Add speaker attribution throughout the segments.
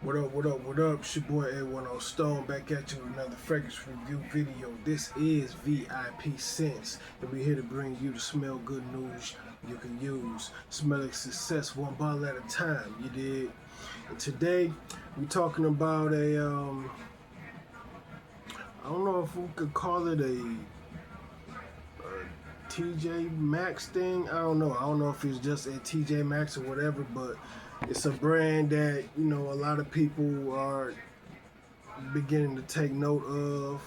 Speaker 1: What up, what up, what up? It's your boy A10 Stone back at you with another fragrance review video. This is VIP Scents, and we're here to bring you the smell good news you can use. Smelling success one bottle at a time, you did. And today, we're talking about I don't know if we could call it a TJ Maxx thing. I don't know. I don't know if it's just at TJ Maxx or whatever, but it's a brand that, a lot of people are beginning to take note of.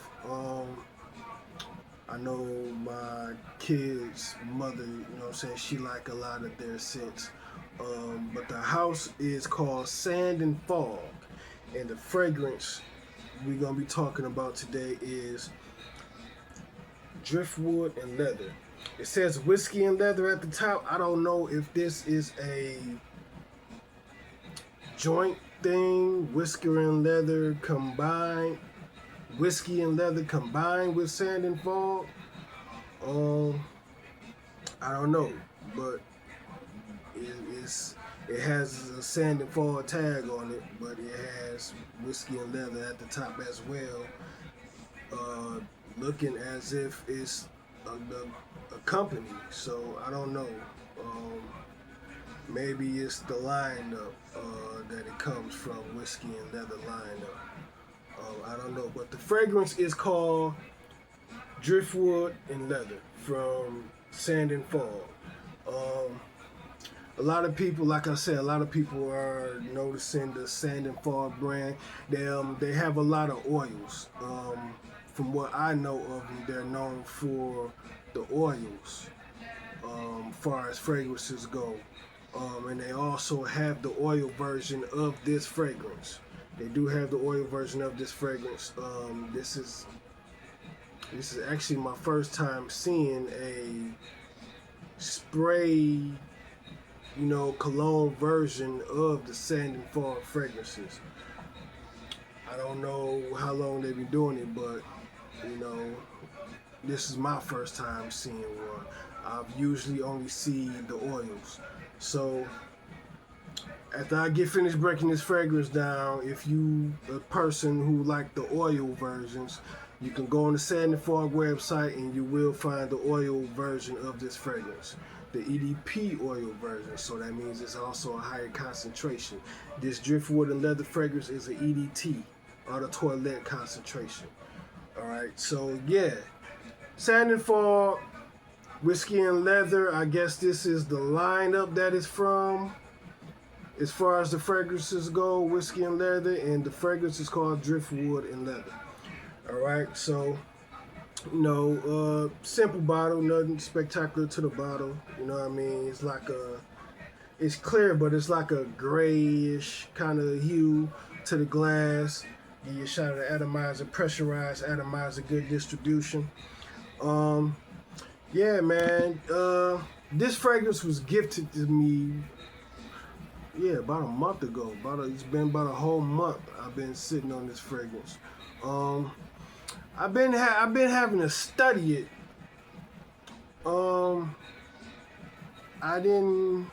Speaker 1: I know my kid's mother, she like a lot of their scents. But the house is called Sand and Fog, and the fragrance we're gonna be talking about today is Driftwood and Leather. It says whiskey and leather at the top. I don't know if this is a joint thing, whiskey and leather combined, whiskey and leather combined with sand and fog. I don't know, but it has a sand and fog tag on it, but it has whiskey and leather at the top as well. Looking as if it's a company, so I don't know. Maybe it's the lineup that it comes from, whiskey and leather lineup. I don't know, but the fragrance is called Driftwood and Leather from Sand and Fog. A lot of people, like I said, a lot of people are noticing the Sand and Fog brand. They have a lot of oils. From what I know of them, they're known for the oils, far as fragrances go. And they also have the oil version of this fragrance. They do have the oil version of this fragrance. This is actually my first time seeing a spray, cologne version of the Sand and Fog fragrances. I don't know how long they've been doing it, but this is my first time seeing one. I've usually only seen the oils. So after I get finished breaking this fragrance down, if you a person who like the oil versions, you can go on the Sand and Fog website and you will find the oil version of this fragrance, the EDP oil version. So that means it's also a higher concentration. This Driftwood and Leather fragrance is an EDT, eau de toilette concentration. All right, so yeah, Sand and Fog, whiskey and leather. I guess this is the lineup that it's from. As far as the fragrances go, whiskey and leather, and the fragrance is called Driftwood and Leather. All right, so simple bottle, nothing spectacular to the bottle. You know what I mean? It's clear, but it's like a grayish kind of hue to the glass. Give you a shot of the atomizer, pressurized atomizer, good distribution. Yeah, man. This fragrance was gifted to me, about a month ago. It's been about a whole month I've been sitting on this fragrance. I've been having to study it. I didn't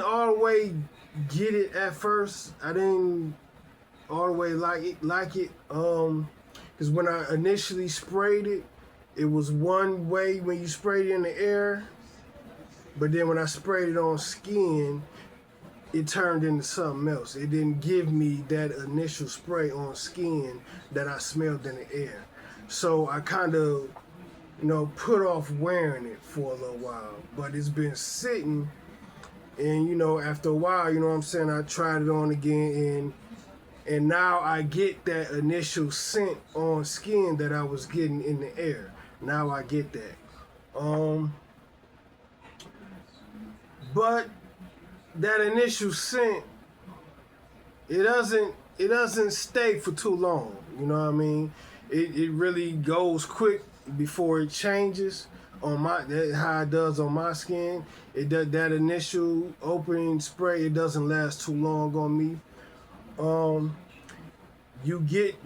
Speaker 1: all the way get it at first. I didn't all the way like it. Because when I initially sprayed it, it was one way when you sprayed it in the air, but then when I sprayed it on skin, it turned into something else. It didn't give me that initial spray on skin that I smelled in the air. So I kind of, put off wearing it for a little while. But it's been sitting, and after a while, I tried it on again, and now I get that initial scent on skin that I was getting in the air. Now I get that. But that initial scent, it doesn't stay for too long. You know what I mean? It really goes quick before it changes on how it does on my skin. It does that initial opening spray. It doesn't last too long on me. You get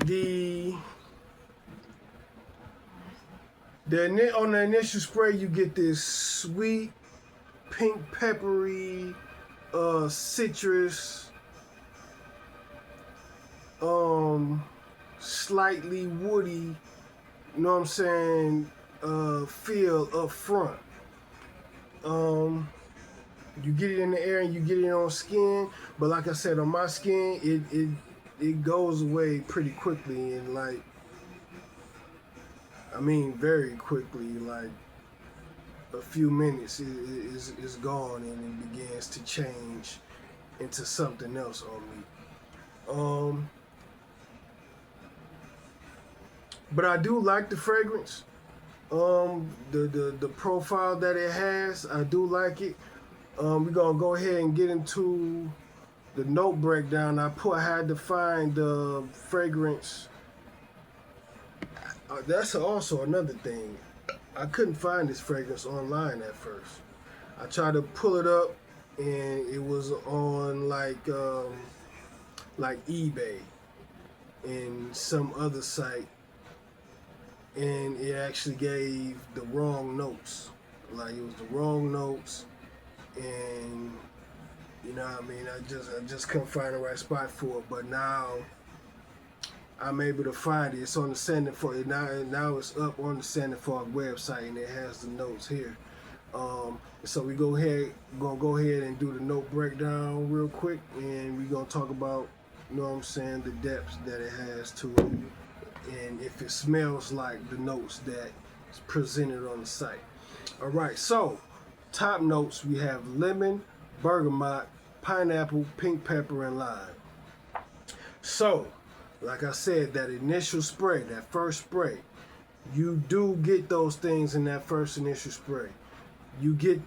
Speaker 1: on the initial spray, you get this sweet pink peppery, citrus, slightly woody, you know what I'm saying, feel up front. You get it in the air and you get it on skin, but like I said, on my skin, it goes away pretty quickly, and like, I mean, very quickly, like a few minutes, it's gone and it begins to change into something else on me. But I do like the fragrance. The profile that it has, I do like it. We're gonna go ahead and get into the note breakdown. I had to find the fragrance. That's also another thing. I couldn't find this fragrance online at first. I tried to pull it up, and it was on like eBay and some other site, and it actually gave the wrong notes. Like, it was the wrong notes, and you know what I mean. I just couldn't find the right spot for it. But now I'm able to find it. It's on the Sanding Fork. Now it's up on the Sanding Fork website, and it has the notes here. So we gonna go ahead and do the note breakdown real quick, and we're gonna talk about, you know what I'm saying, the depths that it has to it, and if it smells like the notes that is presented on the site. All right, so top notes, we have lemon, bergamot, pineapple, pink pepper, and lime. So, like I said, that initial spray, that first spray, you do get those things in that first initial spray. You get,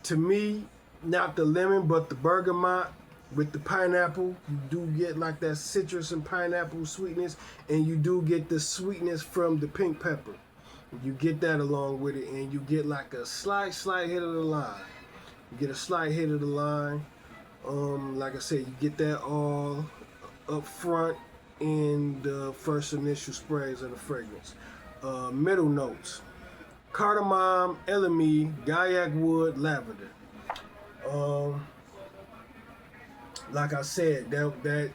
Speaker 1: to me, not the lemon, but the bergamot with the pineapple. You do get like that citrus and pineapple sweetness, and you do get the sweetness from the pink pepper. You get that along with it, and you get like a slight hit of the lime. You get a slight hit of the lime. Like I said, you get that all up front in the first initial sprays of the fragrance. Middle notes: cardamom, elemi, gaiac wood, lavender. Like I said, that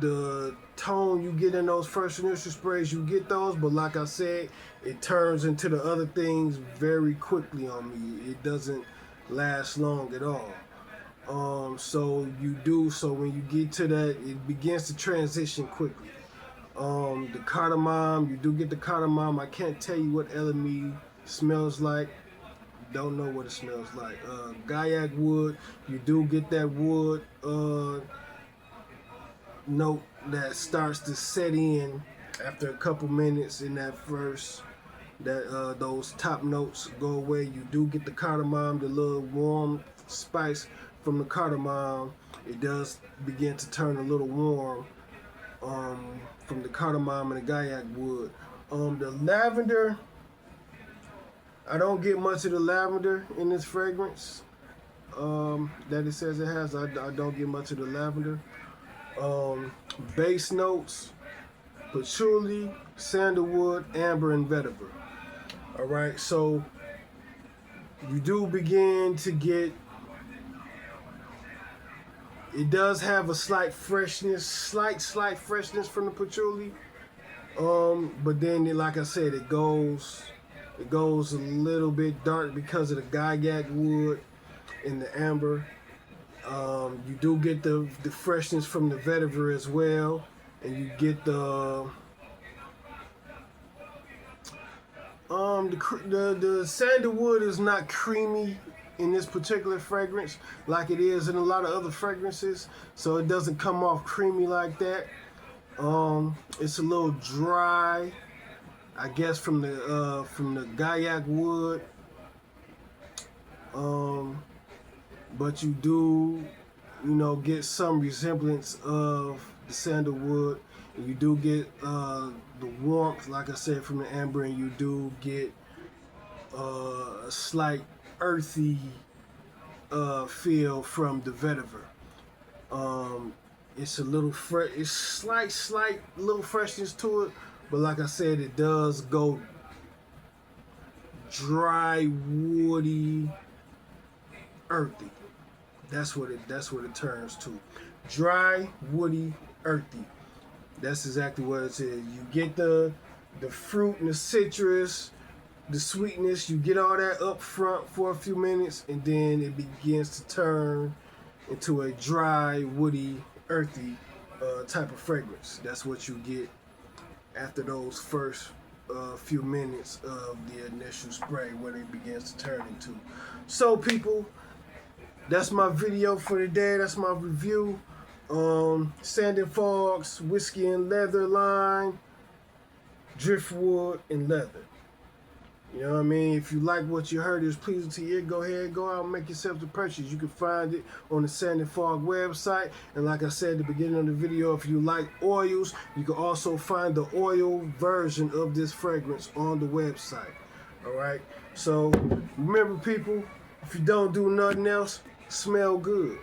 Speaker 1: the tone you get in those first initial sprays, you get those, but like I said, it turns into the other things very quickly on me. It doesn't last long at all. So when you get to that, it begins to transition quickly. The cardamom, you do get the cardamom. I can't tell you what elemi smells like. Don't know what it smells like. Gaiac wood, you do get that wood note that starts to set in after a couple minutes in that first. Those top notes go away. You do get the cardamom, the little warm spice from the cardamom. It does begin to turn a little warm from the cardamom and the gaiac wood. The lavender, I don't get much of the lavender in this fragrance that it says it has. I don't get much of the lavender. Base notes: patchouli, sandalwood, amber, and vetiver. All right, so you do begin to get, it does have a slight freshness, slight freshness from the patchouli. But then, like I said, it goes a little bit dark because of the gaiac wood and the amber. You do get the freshness from the vetiver as well, and you get the sandalwood is not creamy in this particular fragrance like it is in a lot of other fragrances, so it doesn't come off creamy like that. It's a little dry, I guess, from the gaiac wood. But you do, get some resemblance of the sandalwood. And you do get the warmth, like I said, from the amber, and you do get a slight earthy feel from the vetiver. It's a little fresh, it's slight little freshness to it, but like I said, it does go dry, woody, earthy. That's what it turns to. Dry, woody, earthy. That's exactly what it is. You get the fruit and the citrus, the sweetness. You get all that up front for a few minutes, and then it begins to turn into a dry, woody, earthy type of fragrance. That's what you get after those first few minutes of the initial spray, when it begins to turn into. So, people, that's my video for today. That's my review. Sand and Fog's Whiskey and Leather line, Driftwood and Leather. You know what I mean? If you like what you heard is pleasing to you, go ahead, go out and make yourself the purchase. You can find it on the Sand and Fog website. And like I said at the beginning of the video, if you like oils, you can also find the oil version of this fragrance on the website. All right? So remember, people, if you don't do nothing else, smell good.